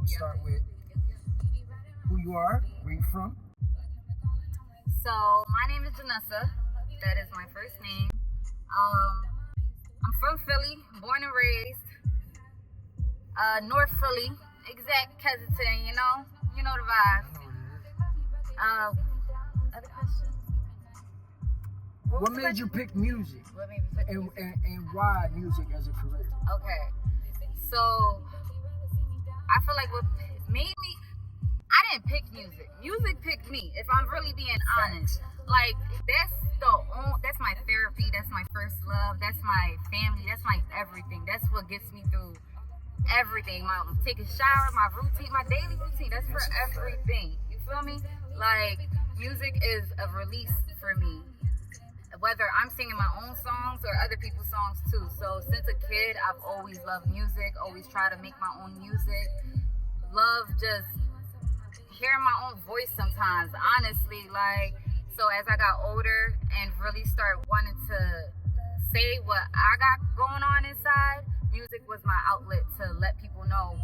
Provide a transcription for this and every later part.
start with who you are, where you from. So my name is Jenessa. That is my first name. I'm from Philly, born and raised. North Philly, exact Kensington. You know the vibe. Other question. What made you pick music? What made me pick music? And why music as a career? Okay, so I feel like what made me, I didn't pick music. Music picked me, if I'm really being honest. Like, that's my therapy, that's my first love, that's my family, that's my everything. That's what gets me through everything. My taking a shower, my routine, my daily routine, that's for everything. You feel me? Like, music is a release for me. Whether I'm singing my own songs or other people's songs too. So since a kid, I've always loved music, always try to make my own music. Love just hearing my own voice sometimes, honestly. Like, so as I got older and really start wanting to say what I got going on inside, music was my outlet to let people know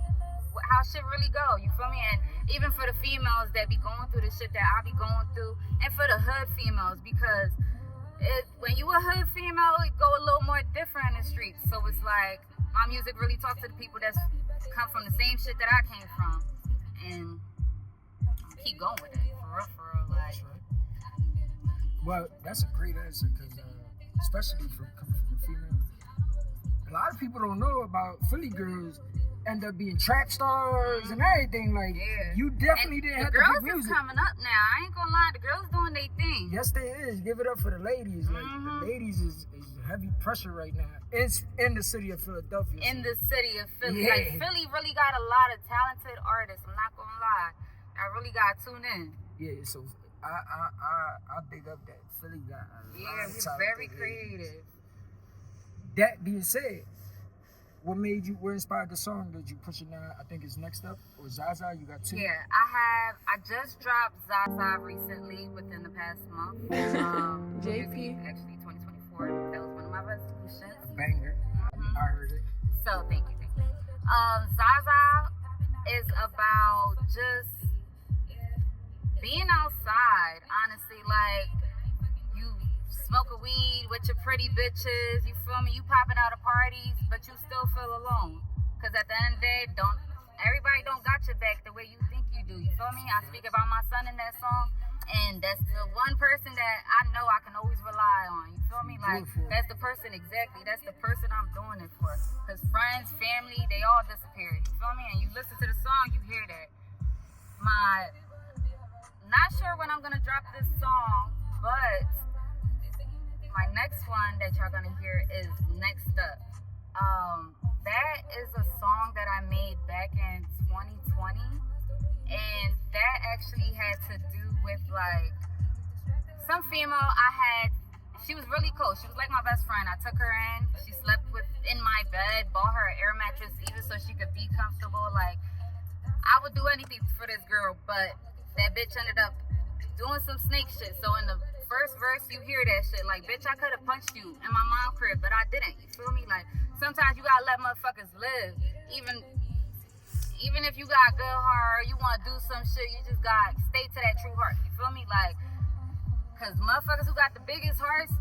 how shit really go, you feel me? And even for the females that be going through the shit that I be going through, and for the hood females, because when you a hood female, it go a little more different in the streets. So it's like, my music really talks to the people that's come from the same shit that I came from. And keep going with it, for real, like. Well, that's a great answer, because especially coming from a female. A lot of people don't know about Philly girls end up being track stars and everything. Like, you definitely didn't have to pick music. The girls is coming up now. I ain't gonna lie, the girls doing their thing. Yes, they is. Give it up for the ladies. Like, the ladies is heavy pressure right now. It's in the city of Philadelphia. In the city of Philly. Yeah. Like, Philly really got a lot of talented artists. I'm not gonna lie. I really gotta tune in. Yeah, so I big up that Philly got a lot of we're very creative. That being said, what inspired the song that you pushing now? I think it's Next Up or ZAZA. You got two? Yeah, I just dropped ZAZA recently within the past month. JP. Actually, 2024. That was one of my resolutions. A banger. I heard it. So, thank you. ZAZA is about just being outside, honestly. Like, you smoke a weed with your pretty bitches, you feel me? You popping out of parties, but you still feel alone. Because at the end of the day, everybody don't got your back the way you think you do. You feel me? I speak about my son in that song, and that's the one person that I know I can always rely on. You feel me? Like, that's the person, exactly. That's the person I'm doing it for. Because friends, family, they all disappeared. You feel me? And you listen to the song, you hear that. Not sure when I'm going to drop this song, but my next one that y'all gonna hear is NEXTUP. That is a song that I made back in 2020, and that actually had to do with like some female I had. She was really close. She was like my best friend. I took her in. She slept in my bed. Bought her an air mattress even so she could be comfortable. Like, I would do anything for this girl, but that bitch ended up doing some snake shit. So in the first verse, you hear that shit. Like, bitch, I could have punched you in my mom's crib, but I didn't. You feel me? Like, sometimes you gotta let motherfuckers live. Even if you got good heart, you wanna do some shit, you just gotta stay to that true heart. You feel me? Like, cause motherfuckers who got the biggest hearts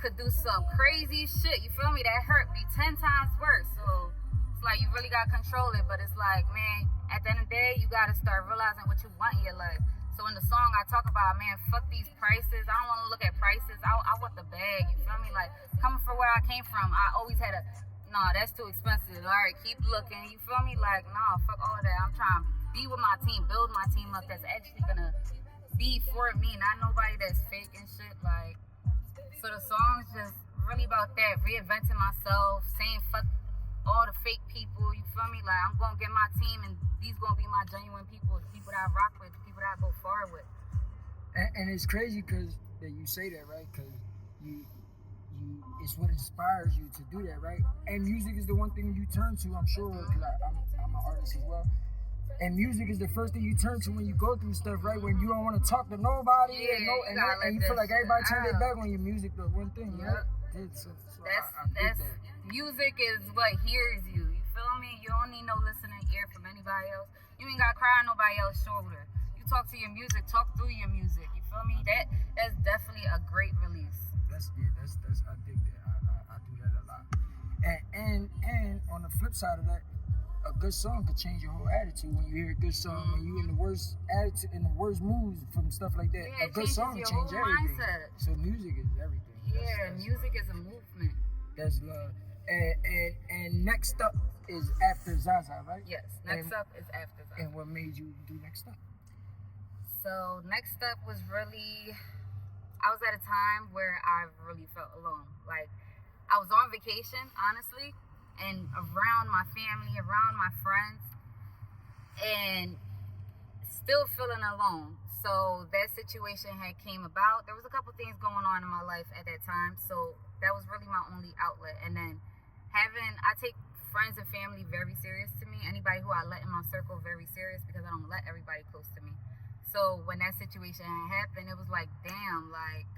could do some crazy shit. You feel me? That hurt be 10 times worse. So it's like you really gotta control it, but it's like, man, at the end of the day, you gotta start realizing what you want in your life. So in the song, I talk about, man, fuck these prices. I don't want to look at prices. I want the bag. You feel me? Like, coming from where I came from, I always had that's too expensive. All right, keep looking. You feel me? Like, fuck all of that. I'm trying to be with my team, build my team up that's actually going to be for me, not nobody that's fake and shit. Like, so the song's just really about that, reinventing myself, saying fuck all the fake people. You feel me? Like, I'm going to get my team, and these going to be my genuine people, the people that I rock with, the people that I go far with. And it's crazy because you say that, right? Because it's what inspires you to do that, right? And music is the one thing you turn to, I'm sure, because I'm an artist as well. And music is the first thing you turn to when you go through stuff, right? When you don't want to talk to nobody, and you feel like everybody turn their back on your music, the one thing, right? So that's music is what hears you. You feel me? You don't need no listening ear from anybody else. You ain't gotta cry on nobody else's shoulder. You talk to your music, talk through your music. You feel me? That's definitely a great release. That's I dig that. I do that a lot. And on the flip side of that, a good song could change your whole attitude. When you hear a good song, when you in the worst attitude, in the worst moods from stuff like that, Yeah, a good song your change whole everything. mindset. So music is everything. Yeah, music is a movement. That's love. And next up is after ZAZA, right? Yes, next up is after ZAZA. And what made you do next up? So next up was really, I was at a time where I really felt alone. Like, I was on vacation, honestly, and around my family, around my friends, and still feeling alone. So that situation had came about. There was a couple things going on in my life at that time, so that was really my only outlet. And then I take friends and family very serious to me. Anybody who I let in my circle very serious, because I don't let everybody close to me. So when that situation happened, it was like, damn, like,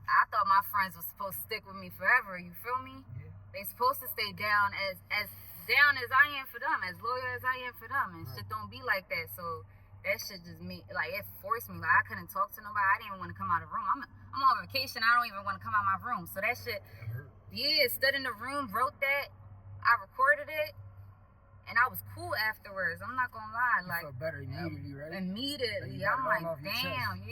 I thought my friends were supposed to stick with me forever. You feel me? Yeah. They supposed to stay down as down as I am for them, as loyal as I am for them, and shit don't be like that. So that shit just it forced me. Like, I couldn't talk to nobody. I didn't even want to come out of the room. I'm on vacation. I don't even want to come out of my room. So that shit, stood in the room, wrote that. I recorded it, and I was cool afterwards. I'm not gonna lie. You like, felt better immediately, right? Immediately. Like, I'm like, damn,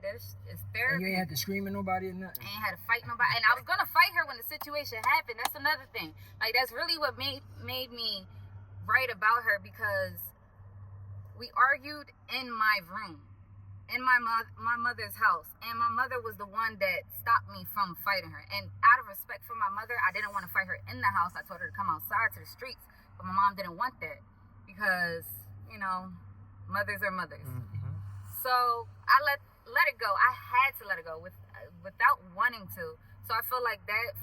it's And therapy. you ain't had to scream at nobody or nothing. I ain't had to fight nobody. And I was gonna fight her when the situation happened. That's another thing. Like, that's really what made me write about her, because we argued in my room, in my mother's house, and my mother was the one that stopped me from fighting her. And out of respect for my mother, I didn't want to fight her in the house. I told her to come outside to the streets, but my mom didn't want that, because, you know, mothers are mothers. Mm-hmm. So I let it go. I had to let it go without wanting to. So I feel like that,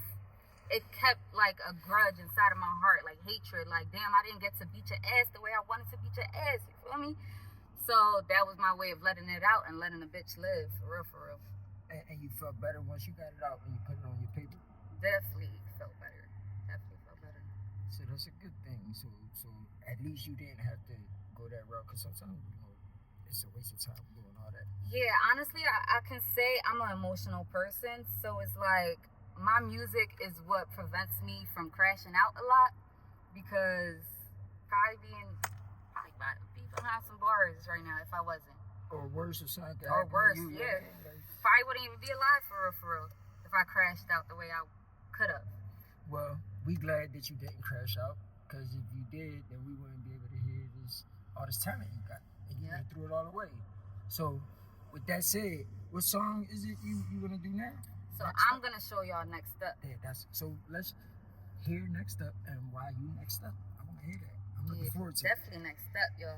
it kept like a grudge inside of my heart, like hatred. Like, damn, I didn't get to beat your ass the way I wanted to beat your ass. You feel me? So that was my way of letting it out and letting a bitch live, for real, for real. And you felt better once you got it out and you put it on your paper? Definitely felt better. So that's a good thing. So at least you didn't have to go that route, because sometimes, it's a waste of time doing all that. Yeah, honestly, I can say I'm an emotional person, so it's like, my music is what prevents me from crashing out a lot, because probably behind some bars right now if I wasn't. Or worse, or something. Or worse, you, yeah. Like, probably wouldn't even be alive for real, if I crashed out the way I could have. well, we glad that you didn't crash out, because if you did, then we wouldn't be able to hear all this talent you got, and you threw it all away. So, with that said, what song is it you gonna do now? So I'm gonna show y'all Next Up. Yeah, so let's hear Next Up, and why you Next Up. I wanna hear that. I'm looking forward to it. Definitely Next Up, yo.